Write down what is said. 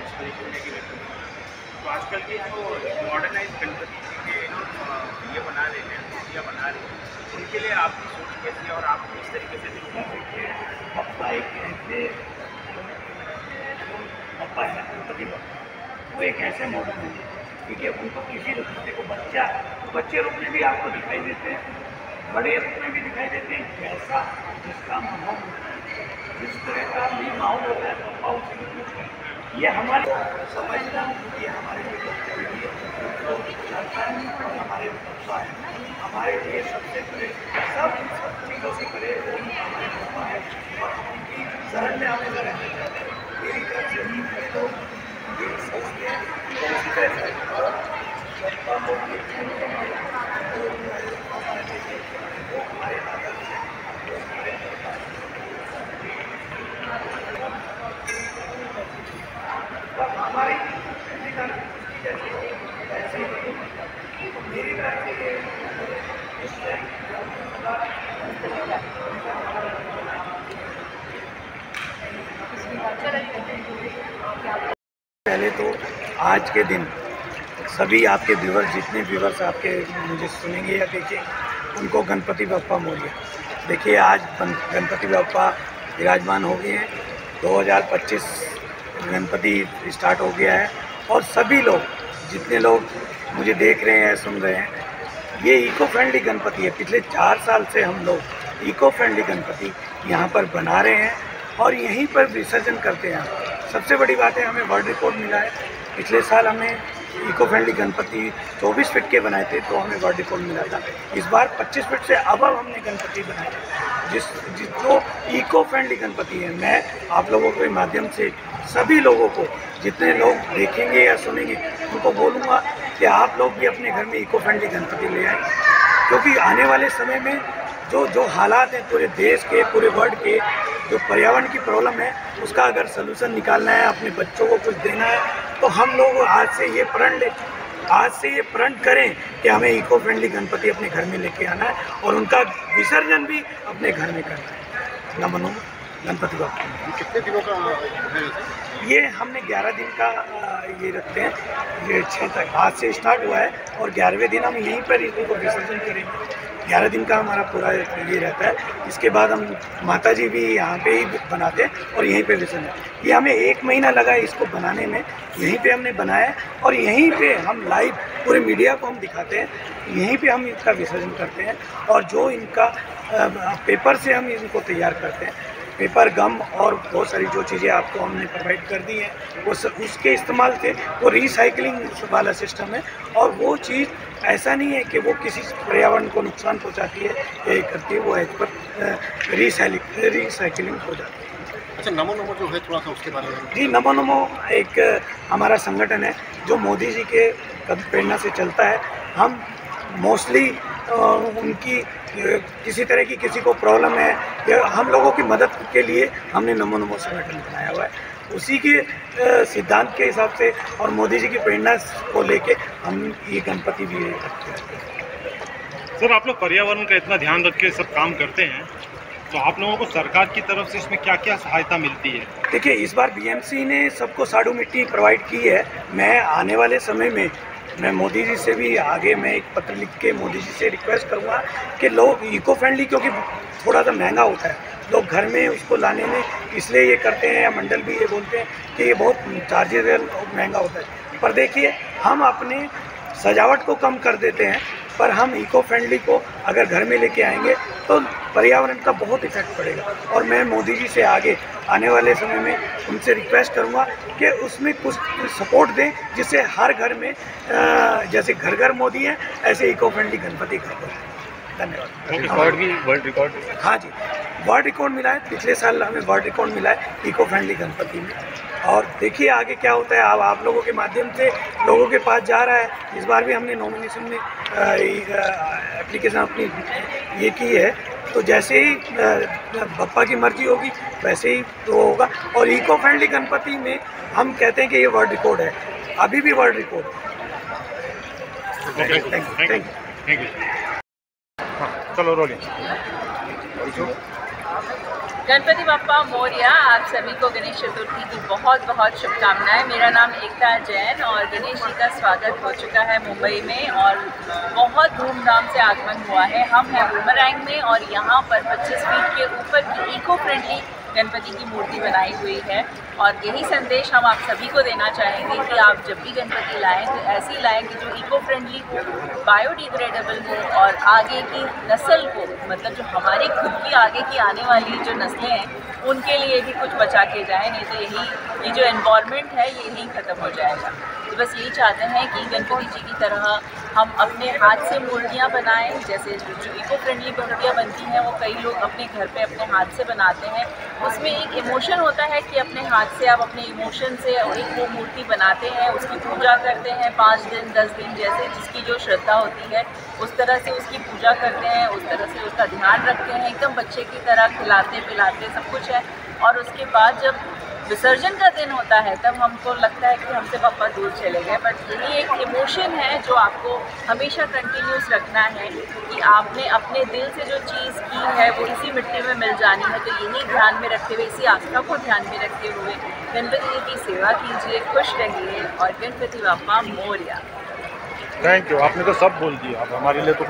उसको देखने की गणपति। तो आजकल के जो मॉडर्नाइज गणपति जी के ये बना रहे हैं, मूर्तियाँ बना रहे हैं, उनके लिए आपकी सोच कैसी है और आप किस तरीके से देखते हैं? पप्पा एक ऐसे पप्पा है गणपति बप्पा, वो एक ऐसे मॉडल है, ठीक है। उनको किसी रूप में देखो बच्चा, बच्चे रूप में भी आपको दिखाई देते हैं, बड़े रूप में भी दिखाई देते हैं। जैसा जिसका माहौल, जिस तरह का भी माहौल होता है पप्पा उसी रूप में दिखाई। ये हमारे समझना, ये हमारे लिए बहुत जरूरी है। तो लगता है हमारे पप्पा है, हमारे लिए सबसे बड़े, सब चीज़ों से बड़े वो हमारे पप्पा है और उनकी शरण में हमें रहना चाहते हैं। मेरी तरफ से उम्मीद है तो ये सोचते हैं तो उसी तरह से पप्पा को वो हमारे आदर्श है, वो हमारे हमारी मेरी तरफ से पहले तो आज के दिन सभी आपके व्यूवर्स, जितने व्यूवर्स आपके मुझे सुनेंगे या देखेंगे, उनको गणपति बप्पा मोरया। देखिए आज गणपति बप्पा विराजमान हो गए हैं। 2025 गणपति स्टार्ट हो गया है और सभी लोग, जितने लोग मुझे देख रहे हैं, सुन रहे हैं, ये इको फ्रेंडली गणपति है। पिछले 4 साल से हम लोग इको फ्रेंडली गणपति यहाँ पर बना रहे हैं और यहीं पर विसर्जन करते हैं। सबसे बड़ी बात है, हमें वर्ल्ड रिकॉर्ड मिला है। पिछले साल हमें इको फ्रेंडली गणपति 24 फीट के बनाए थे तो हमें वर्ल्ड रिकॉर्ड मिला था। इस बार 25 फीट से अब हमने गणपति बनाए जो इको फ्रेंडली गणपति है। मैं आप लोगों के माध्यम से सभी लोगों को, जितने लोग देखेंगे या सुनेंगे, उनको बोलूँगा कि आप लोग भी अपने घर में इको फ्रेंडली गणपति ले आएँ, क्योंकि आने वाले समय में जो हालात हैं पूरे देश के, पूरे वर्ल्ड के, जो पर्यावरण की प्रॉब्लम है, उसका अगर सलूशन निकालना है, अपने बच्चों को कुछ देना है, तो हम लोग आज से ये प्रण करें कि हमें इको फ्रेंडली गणपति अपने घर में लेके आना है और उनका विसर्जन भी अपने घर में करना है। नमो नमः गणपति बप्पा। कितने दिनों का है? ये हमने 11 दिन का ये रखते हैं। ये 6 तक आज से स्टार्ट हुआ है और 11वें दिन हम यहीं पर इनको विसर्जन करेंगे। 11 दिन का हमारा पूरा ये रहता है। इसके बाद हम माता जी भी यहाँ पे ही बनाते हैं और यहीं पे विसर्जन। ये हमें 1 महीना लगा है इसको बनाने में। यहीं पे हमने बनाया है और यहीं पे हम लाइव पूरे मीडिया को हम दिखाते हैं। यहीं पे हम इसका विसर्जन करते हैं और जो इनका पेपर से हम इनको तैयार करते हैं, पेपर, गम और बहुत सारी जो चीज़ें आपको हमने प्रोवाइड कर दी हैं, वो उसके इस्तेमाल से वो रिसाइकलिंग वाला सिस्टम है और वो चीज़ ऐसा नहीं है कि वो किसी पर्यावरण को नुकसान पहुंचाती है या ये करती है, वो एज पर रिसाइकलिंग हो जाती है। अच्छा, नमो नमो जो है, थोड़ा सा उसके बारे में। जी, नमो नमो एक हमारा संगठन है जो मोदी जी के प्रेरणा से चलता है। हम मोस्टली उनकी किसी तरह की किसी को प्रॉब्लम है या हम लोगों की मदद के लिए हमने नमो नमो संगठन बनाया हुआ है। उसी के सिद्धांत के हिसाब से और मोदी जी की प्रेरणा को लेके हम ये गणपति भी रखते हैं। सर, आप लोग पर्यावरण का इतना ध्यान रख के सब काम करते हैं, तो आप लोगों को सरकार की तरफ से इसमें क्या क्या सहायता मिलती है? देखिए, इस बार बीएमसी ने सबको साड़ू मिट्टी प्रोवाइड की है। मैं आने वाले समय में मैं मोदी जी से भी आगे मैं एक पत्र लिख के मोदी जी से रिक्वेस्ट करूँगा कि लोग इको फ्रेंडली, क्योंकि थोड़ा सा महंगा होता है, लोग घर में उसको लाने में इसलिए ये करते हैं, या मंडल भी ये बोलते हैं कि ये बहुत चार्जेबल महंगा होता है। पर देखिए, हम अपने सजावट को कम कर देते हैं, पर हम इको फ्रेंडली को अगर घर में लेके आएंगे तो पर्यावरण का बहुत इफेक्ट पड़ेगा। और मैं मोदी जी से आगे आने वाले समय में उनसे रिक्वेस्ट करूंगा कि उसमें कुछ सपोर्ट दें, जिससे हर घर में जैसे घर घर मोदी है, ऐसे इको फ्रेंडली गणपति घर पर। धन्यवाद। World record? हाँ जी, वर्ल्ड रिकॉर्ड मिला है। पिछले साल हमें वर्ल्ड रिकॉर्ड मिला है इको फ्रेंडली गणपति में। और देखिए आगे क्या होता है। अब आप लोगों के माध्यम से लोगों के पास जा रहा है। इस बार भी हमने नॉमिनेशन में एप्लीकेशन अपनी ये की है, तो जैसे ही बप्पा की मर्जी होगी वैसे ही तो होगा। और इको फ्रेंडली गणपति में हम कहते हैं कि ये वर्ल्ड रिकॉर्ड है, अभी भी वर्ल्ड रिकॉर्ड है। Thank you. चलो रोलिंग। गणपति बप्पा मोरया। आप सभी को गणेश चतुर्थी की बहुत बहुत शुभकामनाएं। मेरा नाम एकता जैन और गणेश जी का स्वागत हो चुका है मुंबई में और बहुत धूमधाम से आगमन हुआ है। हम हैं बूमरैंग में और यहाँ पर 25 फीट के ऊपर की इको फ्रेंडली गणपति की मूर्ति बनाई हुई है और यही संदेश हम आप सभी को देना चाहेंगे कि आप जब भी गणपति लाएं तो ऐसी लाएं कि जो इको फ्रेंडली हो, बायोडिग्रेडेबल हो और आगे की नस्ल को, मतलब जो हमारी खुद की आगे की आने वाली जो नस्लें हैं उनके लिए भी कुछ बचा के जाए, नहीं तो ये जो एनवायरनमेंट है ये यहीं ख़त्म हो जाएगा। तो बस यही चाहते हैं कि गणपति जी की तरह हम अपने हाथ से मूर्तियाँ बनाएं। जैसे जो इको फ्रेंडली मूर्तियाँ बनती हैं वो कई लोग अपने घर पे अपने हाथ से बनाते हैं, उसमें एक इमोशन होता है कि अपने हाथ से आप अपने इमोशन से एक वो मूर्ति बनाते हैं, उसकी पूजा करते हैं 5 दिन 10 दिन, जैसे जिसकी जो श्रद्धा होती है उस तरह से उसकी पूजा करते हैं, उस तरह से उसका ध्यान रखते हैं, एकदम बच्चे की तरह खिलाते पिलाते सब कुछ है। और उसके बाद जब विसर्जन का दिन होता है तब हमको लगता है कि हमसे पापा दूर चले गए, बट यही एक इमोशन है जो आपको हमेशा कंटिन्यूस रखना है कि आपने अपने दिल से जो चीज़ की है वो इसी मिट्टी में मिल जानी है। तो यही ध्यान में रखते हुए, इसी आस्था को ध्यान में रखते हुए गणपति जी की सेवा कीजिए, खुश रहिए और गणपति बप्पा मोरया। थैंक यू, आपने तो सब बोल दिया, अब हमारे लिए तो कुछ